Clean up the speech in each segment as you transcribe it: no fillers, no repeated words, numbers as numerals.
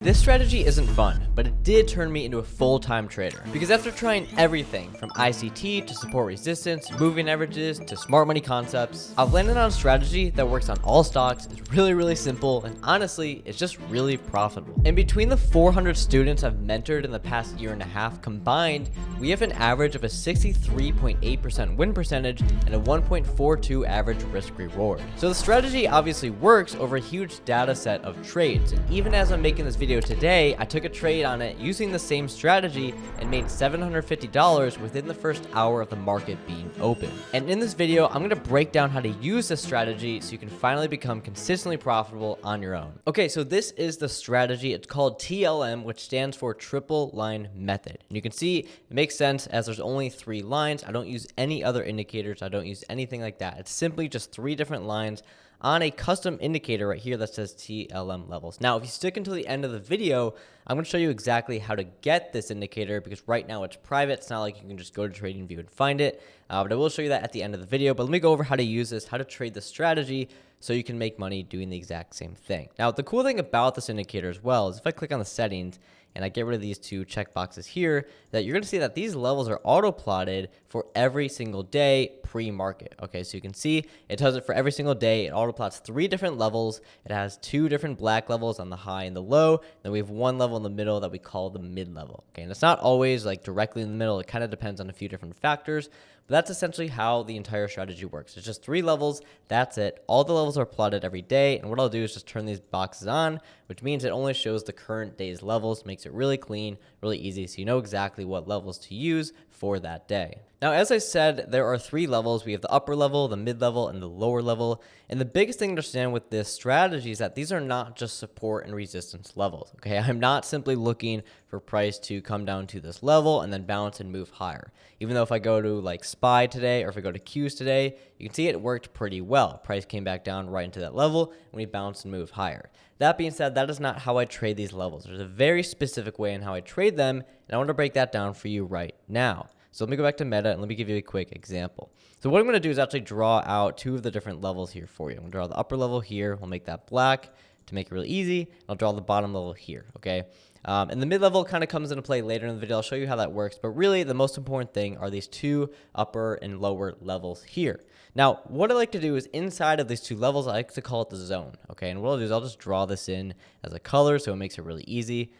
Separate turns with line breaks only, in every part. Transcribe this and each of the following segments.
This strategy isn't fun, but it did turn me into a full-time trader. Because after trying everything from ICT to support resistance, moving averages to smart money concepts, I've landed on a strategy that works on all stocks, is really simple, and honestly, it's just really profitable. And between the 400 students I've mentored in the past year and a half combined, we have an average of a 63.8% win percentage and a 1.42 average risk reward. So the strategy obviously works over a huge data set of trades, and even as I'm making this video today, I took a trade on it using the same strategy and made $750 within the first hour of the market being open. And in this video, I'm going to break down how to use this strategy so you can finally become consistently profitable on your own. Okay, so this is the strategy. It's called TLM, which stands for triple line method. And you can see it makes sense as there's only 3 lines. I don't use any other indicators. I don't use anything like that. It's simply just 3 different lines on a custom indicator right here that says TLM levels. Now, if you stick until the end of the video, I'm going to show you exactly how to get this indicator because right now it's private. It's not like you can just go to TradingView and find it, but I will show you that at the end of the video. But let me go over how to use this, how to trade the strategy so you can make money doing the exact same thing. Now, the cool thing about this indicator as well is if I click on the settings and I get rid of these 2 checkboxes here, that you're going to see that these levels are auto-plotted for every single day pre-market. Okay, so you can see it does it for every single day. It auto-plots 3 different levels. It has 2 different black levels on the high and the low. Then we have 1 level in the middle that we call the mid-level. Okay, and it's not always like directly in the middle. It kind of depends on a few different factors. But that's essentially how the entire strategy works. It's just 3 levels. That's it. All the levels are plotted every day. And what I'll do is just turn these boxes on, which means it only shows the current day's levels, makes it really clean, really easy, so you know exactly what levels to use for that day. Now, as I said, there are 3 levels. We have the upper level, the mid-level, and the lower level. And the biggest thing to understand with this strategy is that these are not just support and resistance levels. Okay, I'm not simply looking for price to come down to this level and then bounce and move higher. Even though if I go to like SPY today or if I go to Qs today, you can see it worked pretty well. Price came back down right into that level and we bounced and moved higher. That being said, that is not how I trade these levels. There's a very specific way in how I trade them, and I want to break that down for you right now. So let me go back to Meta and let me give you a quick example. So what I'm going to do is actually draw out 2 of the different levels here for you. I'm going to draw the upper level here. We'll make that black to make it really easy. I'll draw the bottom level here, okay? And the mid-level kind of comes into play later in the video. I'll show you how that works. But really, the most important thing are these 2 upper and lower levels here. Now, what I like to do is inside of these 2 levels, I like to call it the zone, okay? And what I'll do is I'll just draw this in as a color so it makes it really easy.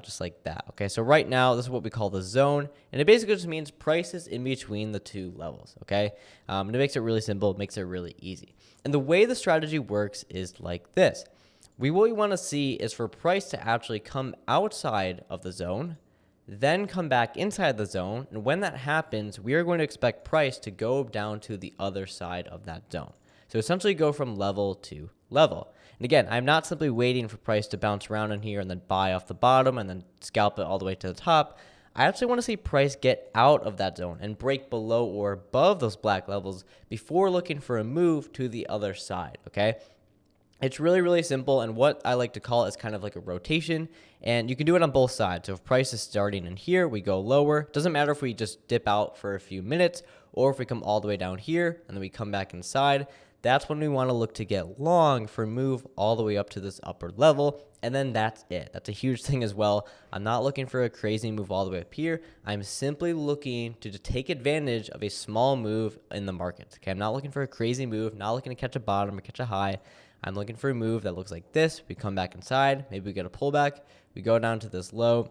Just like that. Okay, so right now, this is what we call the zone, and it basically just means prices in between the 2 levels, okay? And it makes it really simple, it makes it really easy. And the way the strategy works is like this. What we want to see is for price to actually come outside of the zone, then come back inside the zone, and when that happens, we are going to expect price to go down to the other side of that zone. So essentially go from level to level. And again, I'm not simply waiting for price to bounce around in here and then buy off the bottom and then scalp it all the way to the top. I actually want to see price get out of that zone and break below or above those black levels before looking for a move to the other side, okay? It's really simple, and what I like to call it is kind of like a rotation, and you can do it on both sides. So if price is starting in here, we go lower. Doesn't matter if we just dip out for a few minutes or if we come all the way down here and then we come back inside. That's when we want to look to get long for a move all the way up to this upper level, and then that's it. That's a huge thing as well. I'm not looking for a crazy move all the way up here. I'm simply looking to take advantage of a small move in the market. Okay, I'm not looking for a crazy move, not looking to catch a bottom or catch a high. I'm looking for a move that looks like this. We come back inside, maybe we get a pullback, we go down to this low,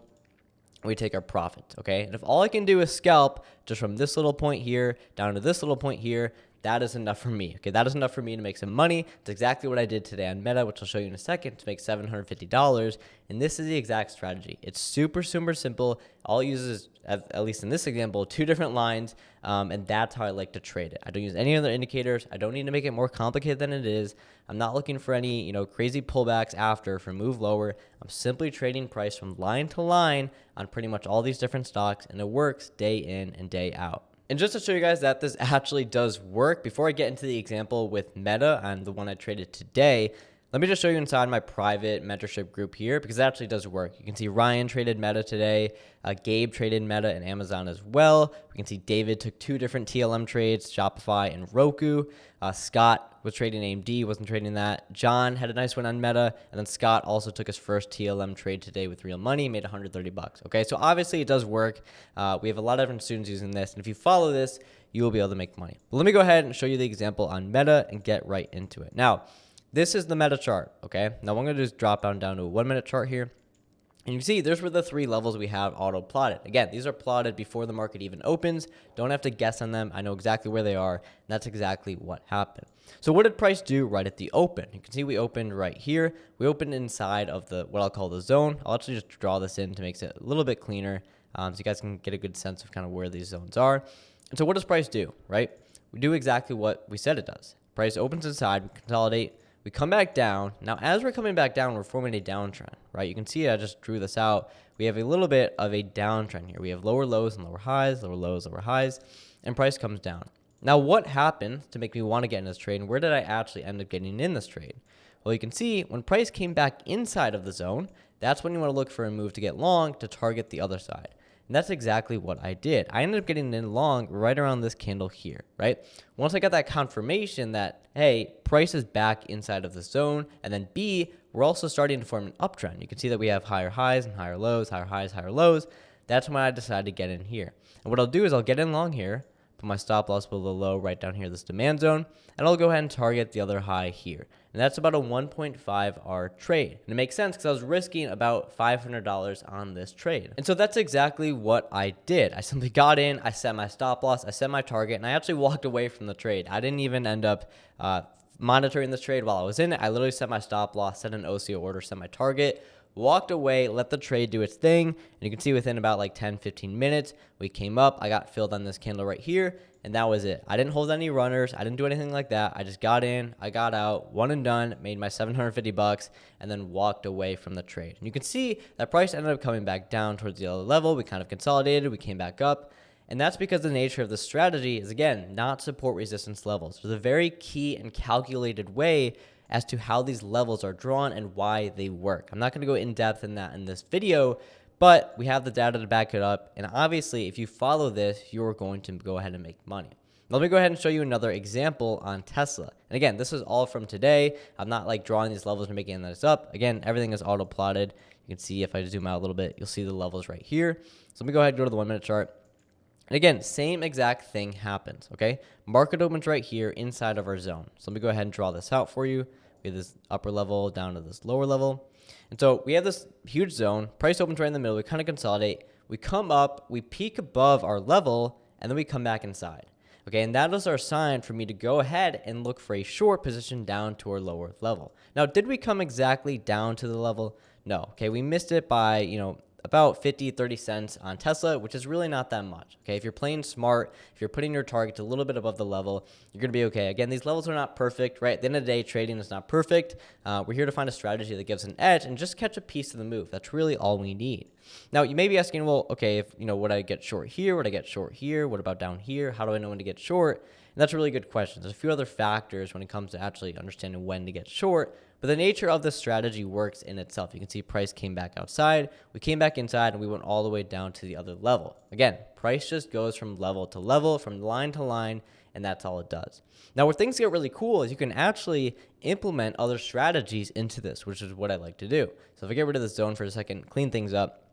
we take our profit, okay? And if all I can do is scalp just from this little point here down to this little point here, that is enough for me, okay? That is enough for me to make some money. It's exactly what I did today on Meta, which I'll show you in a second, to make $750. And this is the exact strategy. It's super simple. All it uses, at least in this example, 2 different lines, and that's how I like to trade it. I don't use any other indicators. I don't need to make it more complicated than it is. I'm not looking for any, crazy pullbacks after for move lower. I'm simply trading price from line to line on pretty much all these different stocks, and it works day in and day out. And just to show you guys that this actually does work, before I get into the example with Meta and the one I traded today, Let me just show you inside my private mentorship group here, because it actually does work. You can see Ryan traded Meta today. Gabe traded Meta and Amazon as well. We can see David took 2 different TLM trades, Shopify and Roku. Scott was trading AMD, wasn't trading that. John had a nice one on Meta, and then Scott also took his first TLM trade today with real money, made $130. Okay, so obviously it does work. We have a lot of different students using this, and if you follow this, you will be able to make money. But let me go ahead and show you the example on Meta and get right into it. Now, this is the Meta chart, okay? Now, what I'm going to do is drop down to a 1-minute chart here. And you can see there's where the 3 levels we have auto-plotted. Again, these are plotted before the market even opens. Don't have to guess on them. I know exactly where they are, and that's exactly what happened. So what did price do right at the open? You can see we opened right here. We opened inside of the what I'll call the zone. I'll actually just draw this in to make it a little bit cleaner so you guys can get a good sense of kind of where these zones are. And so what does price do, right? We do exactly what we said it does. Price opens inside, we consolidate, we come back down. Now, as we're coming back down, we're forming a downtrend, right? You can see I just drew this out. We have a little bit of a downtrend here. We have lower lows and lower highs, lower lows, lower highs, and price comes down. Now, what happened to make me want to get in this trade, and where did I actually end up getting in this trade? Well, you can see when price came back inside of the zone, that's when you want to look for a move to get long to target the other side. And that's exactly what I did. I ended up getting in long right around this candle here, right? Once I got that confirmation that, hey, price is back inside of the zone, and then B, we're also starting to form an uptrend. You can see that we have higher highs and higher lows, higher highs, higher lows. That's when I decided to get in here. And what I'll do is I'll get in long here, put my stop loss below the low right down here, this demand zone, and I'll go ahead and target the other high here. And that's about a 1.5R trade. And it makes sense because I was risking about $500 on this trade. And so that's exactly what I did. I simply got in, I set my stop loss, I set my target, and I actually walked away from the trade. I didn't even end up monitoring this trade while I was in it. I literally set my stop loss, set an OCO order, set my target, walked away, let the trade do its thing, and you can see within about like 10-15 minutes, we came up, I got filled on this candle right here, and that was it. I didn't hold any runners, I didn't do anything like that. I just got in, I got out, one and done, made my $750, and then walked away from the trade. And you can see that price ended up coming back down towards the other level. We kind of consolidated, we came back up, and that's because the nature of the strategy is, again, not support resistance levels. There's a very key and calculated way as to how these levels are drawn and why they work. I'm not going to go in depth in that in this video, but we have the data to back it up. And obviously, if you follow this, you're going to go ahead and make money. Let me go ahead and show you another example on Tesla. And again, this is all from today. I'm not like drawing these levels and making this up. Again, everything is auto plotted. You can see if I zoom out a little bit, you'll see the levels right here. So let me go ahead and go to the 1-minute chart. And again, same exact thing happens, okay? Market opens right here inside of our zone. So let me go ahead and draw this out for you. We have this upper level down to this lower level. And so we have this huge zone. Price opens right in the middle. We kind of consolidate. We come up, we peak above our level, and then we come back inside. Okay, and that is our sign for me to go ahead and look for a short position down to our lower level. Now, did we come exactly down to the level? No. Okay, we missed it by, about 50-30 cents on Tesla, which is really not that much. Okay, if you're playing smart, if you're putting your target a little bit above the level, you're going to be okay. Again, these levels are not perfect, right? At the end of the day, trading is not perfect. We're here to find a strategy that gives an edge and just catch a piece of the move. That's really all we need. Now, you may be asking, well, okay, if would I get short here? Would I get short here? What about down here? How do I know when to get short? And that's a really good question. There's a few other factors when it comes to actually understanding when to get short. But the nature of this strategy works in itself. You can see price came back outside, we came back inside, and we went all the way down to the other level. Again, price just goes from level to level, from line to line, and that's all it does. Now, where things get really cool is you can actually implement other strategies into this, which is what I like to do. So if I get rid of this zone for a second, clean things up,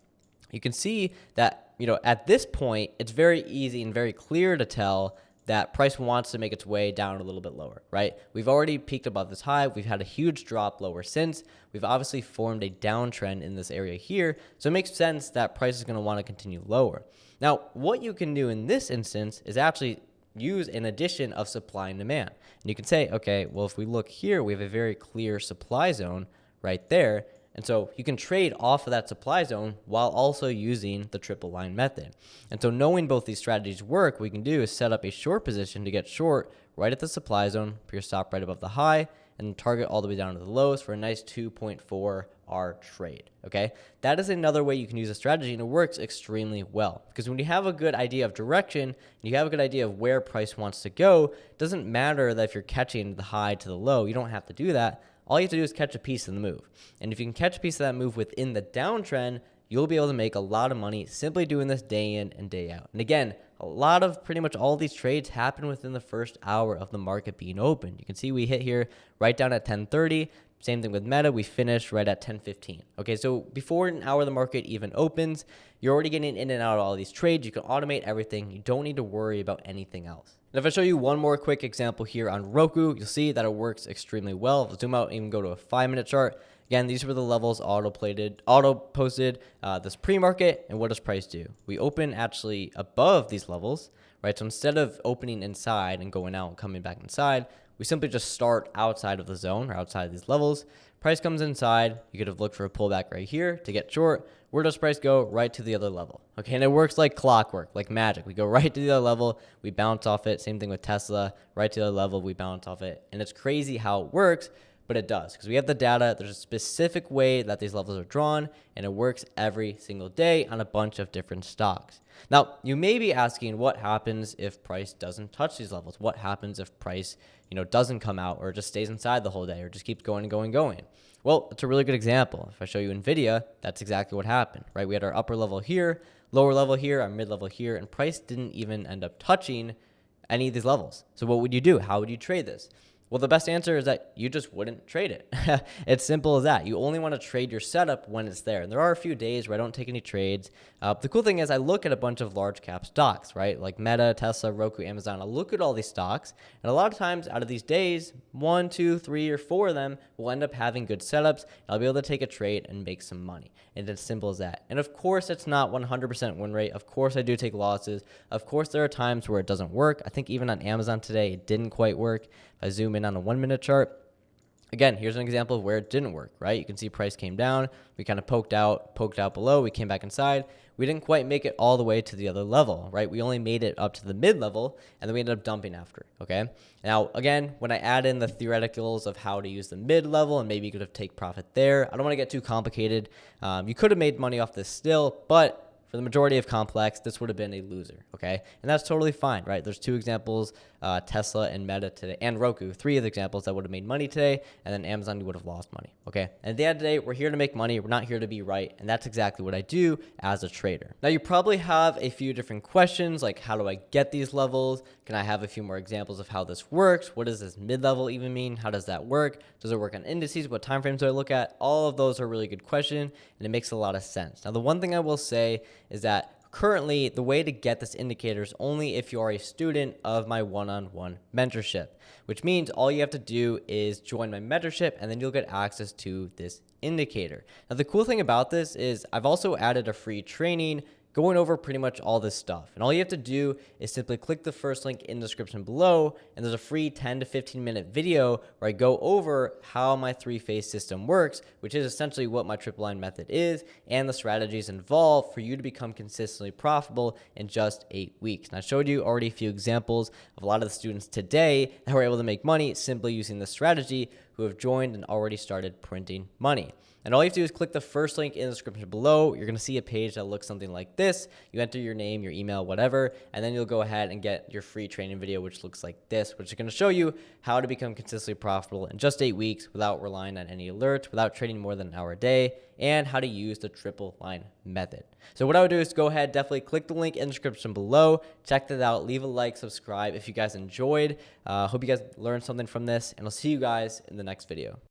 you can see that, at this point, it's very easy and very clear to tell that price wants to make its way down a little bit lower, right? We've already peaked above this high. We've had a huge drop lower since. We've obviously formed a downtrend in this area here. So it makes sense that price is going to want to continue lower. Now, what you can do in this instance is actually use an addition of supply and demand. And you can say, okay, well, if we look here, we have a very clear supply zone right there. And so you can trade off of that supply zone while also using the triple line method. And so knowing both these strategies work, what we can do is set up a short position to get short right at the supply zone, put your stop right above the high, and target all the way down to the lows for a nice 2.4R trade, okay? That is another way you can use a strategy, and it works extremely well. Because when you have a good idea of direction, and you have a good idea of where price wants to go, it doesn't matter that if you're catching the high to the low, you don't have to do that. all you have to do is catch a piece of the move. And if you can catch a piece of that move within the downtrend, you'll be able to make a lot of money simply doing this day in and day out. And again, a lot of pretty much all these trades happen within the first hour of the market being open. You can see we hit here right down at 10:30. Same thing with Meta. We finished right at 10:15. Okay, so before an hour of the market even opens, you're already getting in and out of all these trades. You can automate everything. You don't need to worry about anything else. And if I show you one more quick example here on Roku, you'll see that it works extremely well. If I zoom out and even go to a 5-minute chart, again, these were the levels auto-posted this pre-market. And what does price do? We open actually above these levels, right? So instead of opening inside and going out and coming back inside, we simply just start outside of the zone or outside of these levels. Price comes inside. You could have looked for a pullback right here to get short. Where does price go? Right to the other level. Okay, and it works like clockwork, like magic. We go right to the other level. We bounce off it. Same thing with Tesla. Right to the other level. We bounce off it. And it's crazy how it works, but it does because we have the data. There's a specific way that these levels are drawn, and it works every single day on a bunch of different stocks. Now, you may be asking what happens if price doesn't touch these levels? What happens if price, doesn't come out or just stays inside the whole day or just keeps going and going and going? Well, it's a really good example. If I show you NVIDIA, that's exactly what happened, right? We had our upper level here, lower level here, our mid level here, and price didn't even end up touching any of these levels. So what would you do? How would you trade this? Well, the best answer is that you just wouldn't trade it. It's simple as that. You only want to trade your setup when it's there. And there are a few days where I don't take any trades. The cool thing is I look at a bunch of large cap stocks, right? Like Meta, Tesla, Roku, Amazon. I look at all these stocks. And a lot of times out of these days, 1, 2, 3, or 4 of them will end up having good setups. And I'll be able to take a trade and make some money. And it's simple as that. And of course, it's not 100% win rate. Of course, I do take losses. Of course, there are times where it doesn't work. I think even on Amazon today, it didn't quite work. If I zoom in on a 1-minute chart, again, here's an example of where it didn't work, right? You can see price came down. We kind of poked out below. We came back inside. We didn't quite make it all the way to the other level, right? We only made it up to the mid level, and then we ended up dumping after, okay? Now, again, when I add in the theoreticals of how to use the mid level, and maybe you could have take profit there, I don't want to get too complicated. You could have made money off this still, but for the majority of complex, this would have been a loser, okay? And that's totally fine, right? There's 2 examples, Tesla and Meta today, and Roku, 3 of the examples that would have made money today, and then Amazon would have lost money, okay? And at the end of the day, we're here to make money. We're not here to be right, and that's exactly what I do as a trader. Now, you probably have a few different questions, like how do I get these levels? Can I have a few more examples of how this works? What does this mid-level even mean? How does that work? Does it work on indices? What time frames do I look at? All of those are really good questions, and it makes a lot of sense. Now, the one thing I will say is that currently, the way to get this indicator is only if you are a student of my one-on-one mentorship, which means all you have to do is join my mentorship and then you'll get access to this indicator. Now, the cool thing about this is I've also added a free training going over pretty much all this stuff. And all you have to do is simply click the first link in the description below, and there's a free 10 to 15 minute video where I go over how my 3-phase system works, which is essentially what my triple line method is, and the strategies involved for you to become consistently profitable in just 8 weeks. And I showed you already a few examples of a lot of the students today that were able to make money simply using this strategy, who have joined and already started printing money. And all you have to do is click the first link in the description below. You're going to see a page that looks something like this. You enter your name, your email, whatever, and then you'll go ahead and get your free training video, which looks like this, which is going to show you how to become consistently profitable in just 8 weeks without relying on any alerts, without trading more than an hour a day, and how to use the triple line method. So what I would do is go ahead, definitely click the link in the description below, check that out, leave a like, subscribe if you guys enjoyed. Hope you guys learned something from this, and I'll see you guys in the next video.